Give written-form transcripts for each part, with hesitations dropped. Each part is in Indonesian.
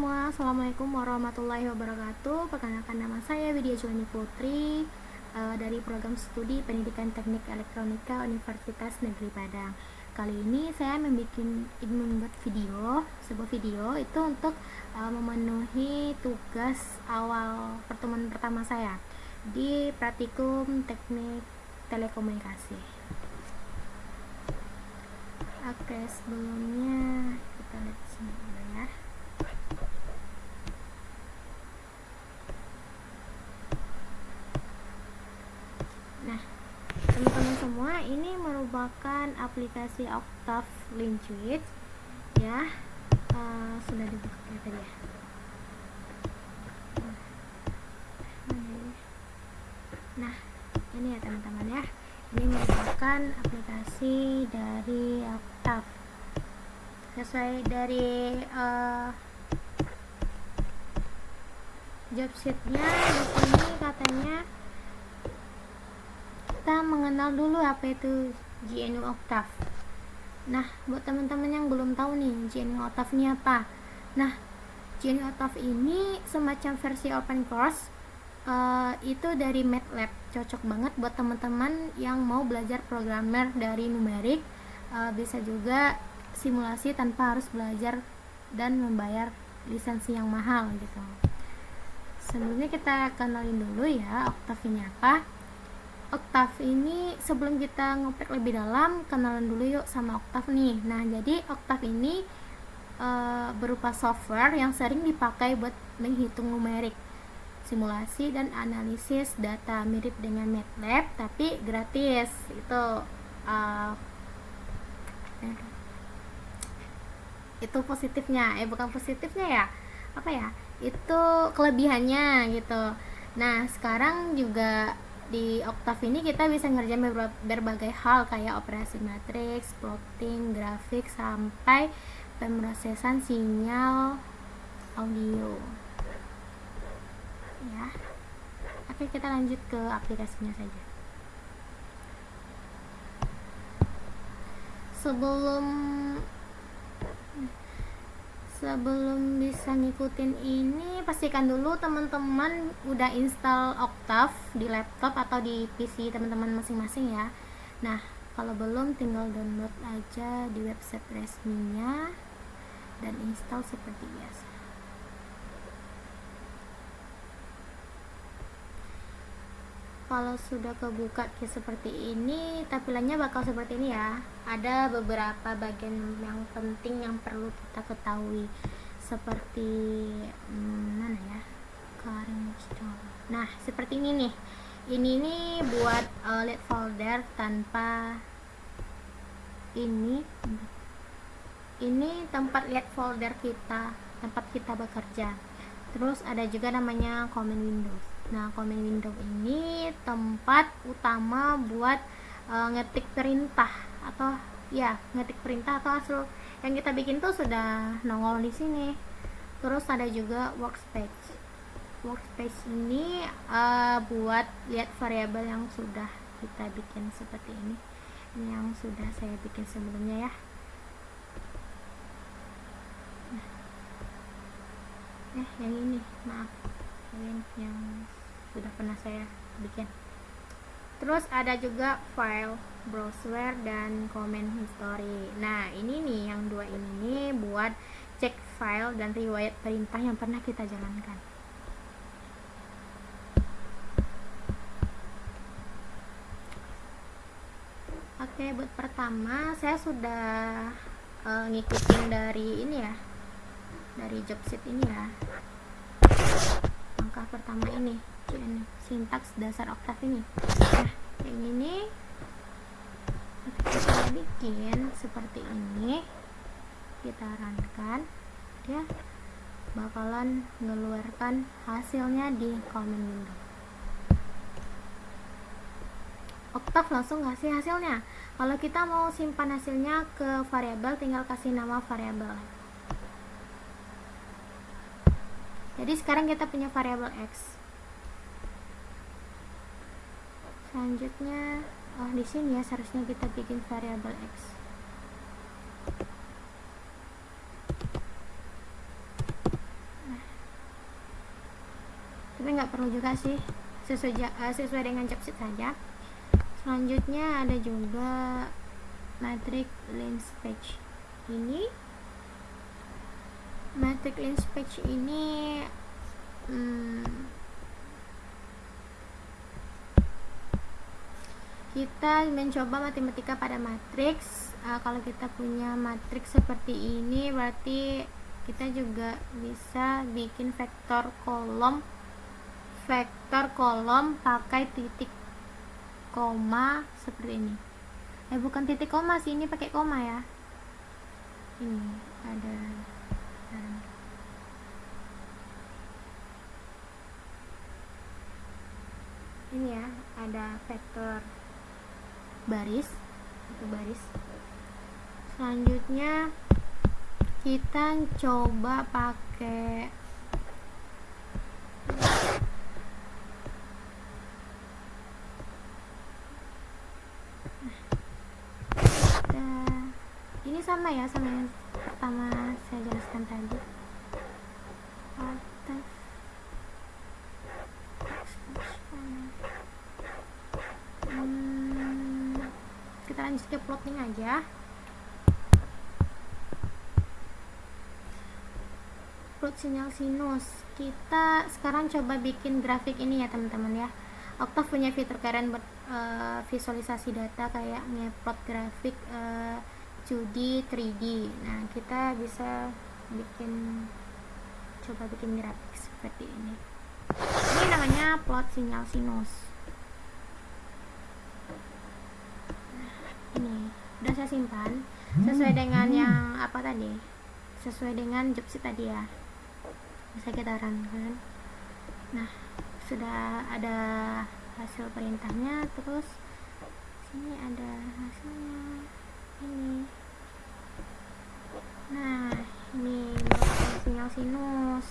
semua, Assalamualaikum warahmatullahi wabarakatuh. Perkenalkan, nama saya Widya Juwani Putri dari program studi Pendidikan Teknik Elektronika Universitas Negeri Padang. Kali ini saya membuat sebuah video itu untuk memenuhi tugas awal pertemuan pertama saya di Praktikum Teknik Telekomunikasi. Oke, sebelumnya kita lihat sini dulu ya. Nah, teman-teman semua, ini merupakan aplikasi Octave Language ya. Sudah dibuka ya tadi ya. Nah, ini ya teman-teman ya. Ini merupakan aplikasi dari Octave. Sesuai dari job sheet-nya di sini katanya kita mengenal dulu apa itu GNU Octave. Nah, buat teman-teman yang belum tahu nih GNU Octave ini apa. Nah, GNU Octave ini semacam versi open course, itu dari MATLAB. Cocok banget buat teman-teman yang mau belajar programmer dari numerik, bisa juga simulasi tanpa harus belajar dan membayar lisensi yang mahal gitu. Sebelumnya kita kenalin dulu ya Octave ini apa. Octave ini, sebelum kita ngoprek lebih dalam, kenalan dulu yuk sama Octave nih. Nah, jadi Octave ini berupa software yang sering dipakai buat menghitung numerik, simulasi dan analisis data, mirip dengan MATLAB tapi gratis. Itu positifnya, bukan positifnya ya, apa ya, itu kelebihannya gitu. Nah, sekarang juga di Octave ini kita bisa ngerjain berbagai hal kayak operasi matriks, plotting, grafik, sampai pemrosesan sinyal audio ya. Oke, kita lanjut ke aplikasinya saja. Sebelum bisa ngikutin ini, pastikan dulu teman-teman udah install Octave di laptop atau di PC teman-teman masing-masing ya. Nah, kalau belum, tinggal download aja di website resminya dan install seperti biasa. Kalau sudah kebuka seperti ini, tampilannya bakal seperti ini ya. Ada beberapa bagian yang penting yang perlu kita ketahui, seperti mana ya, nah seperti ini nih. Ini nih buat lead folder tanpa ini tempat lead folder kita, tempat kita bekerja. Terus ada juga namanya command window. Nah, command window ini tempat utama buat ngetik perintah atau hasil yang kita bikin tuh sudah nongol di sini. Terus ada juga workspace. Workspace ini buat lihat variabel yang sudah kita bikin seperti ini. Ini yang sudah saya bikin sebelumnya ya. Yang ini, maaf, yang sudah pernah saya bikin. Terus ada juga file, browser, dan comment history. Nah, ini nih yang dua ini nih buat cek file dan riwayat perintah yang pernah kita jalankan. Oke, buat pertama saya sudah ngikutin dari ini ya, dari job sheet ini ya. Langkah pertama ini, sintaks dasar Octave ini. Nah, yang ini kita bikin seperti ini, kita runkan, dia bakalan ngeluarkan hasilnya di command window. Octave langsung kasih hasilnya. Kalau kita mau simpan hasilnya ke variabel, tinggal kasih nama variabel. Jadi sekarang kita punya variabel X. Selanjutnya, di sini ya seharusnya kita bikin variabel X. tapi nggak perlu juga sih, sesuai dengan job sheet saja. Selanjutnya ada juga matrix lens page. Ini matrix lens page ini kita mencoba matematika pada matriks. Kalau kita punya matriks seperti ini, berarti kita juga bisa bikin vektor kolom pakai titik koma seperti ini. Bukan titik koma sih, ini pakai koma ya. Ini ada ini ya, ada vektor baris, itu baris. Selanjutnya kita coba pakai ini sama ya, sama yang pertama saya jelaskan tadi. Atas kita lanjut ke plotting aja. Plot sinyal sinus. Kita sekarang coba bikin grafik ini ya teman-teman ya. Octave punya fitur keren buat visualisasi data kayak ngeplot grafik 2D, 3D. Nah, kita bisa coba bikin grafik seperti ini. Ini namanya plot sinyal sinus. Ini udah saya simpan sesuai dengan yang apa tadi, sesuai dengan job sheet tadi ya, bisa kita runkan. Nah, sudah ada hasil perintahnya, terus sini ada hasilnya ini. Nah, ini merupakan sinyal sinus.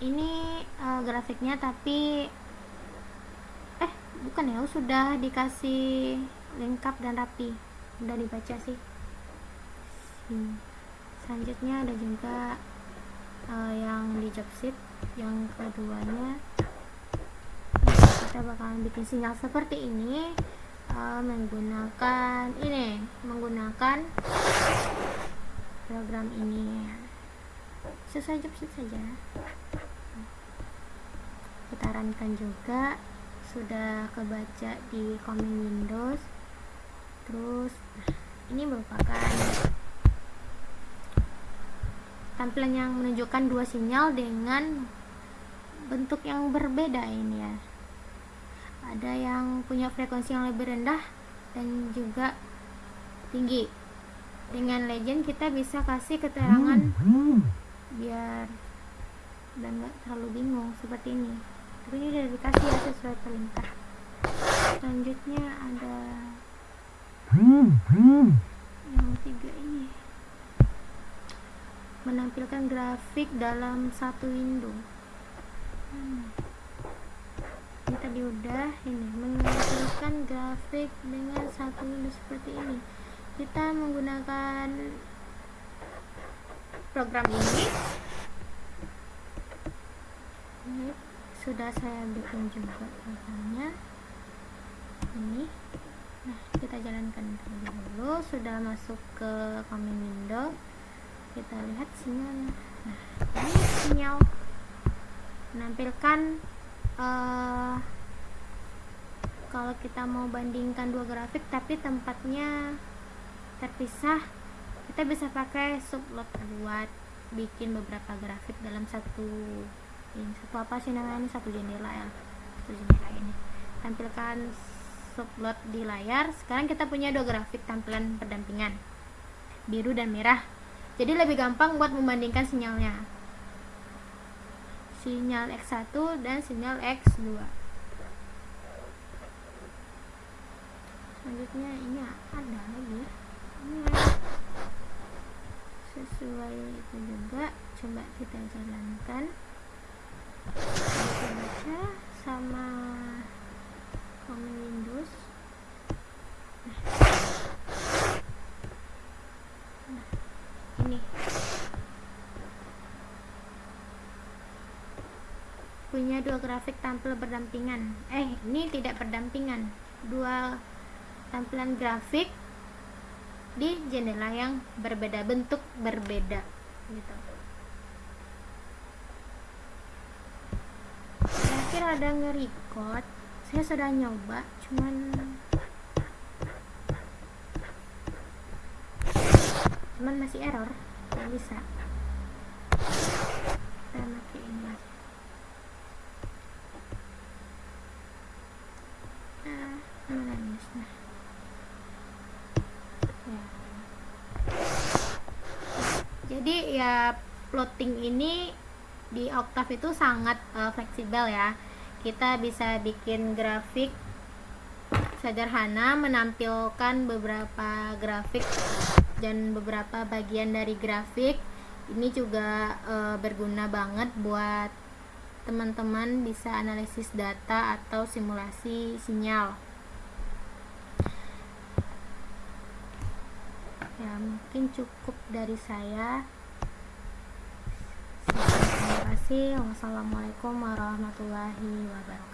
Ini grafiknya, tapi bukan ya, sudah dikasih lengkap dan rapi, udah dibaca sih. Selanjutnya ada juga yang di job sheet yang keduanya, kita bakalan bikin sinyal seperti ini menggunakan program ini, sesuai job sheet saja. Kita runkan juga, sudah kebaca di command Windows. Terus ini merupakan tampilan yang menunjukkan dua sinyal dengan bentuk yang berbeda ini ya. Ada yang punya frekuensi yang lebih rendah dan juga tinggi. Dengan legend kita bisa kasih keterangan biar dan gak terlalu bingung seperti ini. Tapi ini udah dikasih ya sesuai perintah. Selanjutnya ada yang tiga ini, menampilkan grafik dalam satu window. Ini tadi udah, ini menampilkan grafik dengan satu window seperti ini. Kita menggunakan program ini. Sudah saya bikin juga programnya ini. Nah, kita jalankan dulu. Sudah masuk ke command window, kita lihat sinyalnya. Nah, ini sinyal menampilkan kalau kita mau bandingkan dua grafik tapi tempatnya terpisah, kita bisa pakai subplot buat bikin beberapa grafik dalam satu apa sih namanya, satu jendela ya, satu jendela ini. Tampilkan subplot di layar. Sekarang kita punya dua grafik tampilan pendampingan, biru dan merah, jadi lebih gampang buat membandingkan sinyalnya, sinyal X1 dan sinyal X2. Selanjutnya ini ada lagi ini sesuai itu juga, coba kita jalankan. Kita baca sama command Windows. Nah, ini punya dua grafik tampil berdampingan. Ini tidak berdampingan. Dua tampilan grafik di jendela yang berbeda, bentuk berbeda gitu. Terakhir ada nge-record. Saya sudah nyoba, cuman masih error, nggak bisa. Kita pakai ini aja. Mana newsnya? Ya. Jadi ya plotting ini di Octave itu sangat fleksibel ya. Kita bisa bikin grafik sederhana, menampilkan beberapa grafik dan beberapa bagian dari grafik. Ini juga berguna banget buat teman-teman bisa analisis data atau simulasi sinyal. Ya, mungkin cukup dari saya. Terima kasih. Wassalamualaikum warahmatullahi wabarakatuh.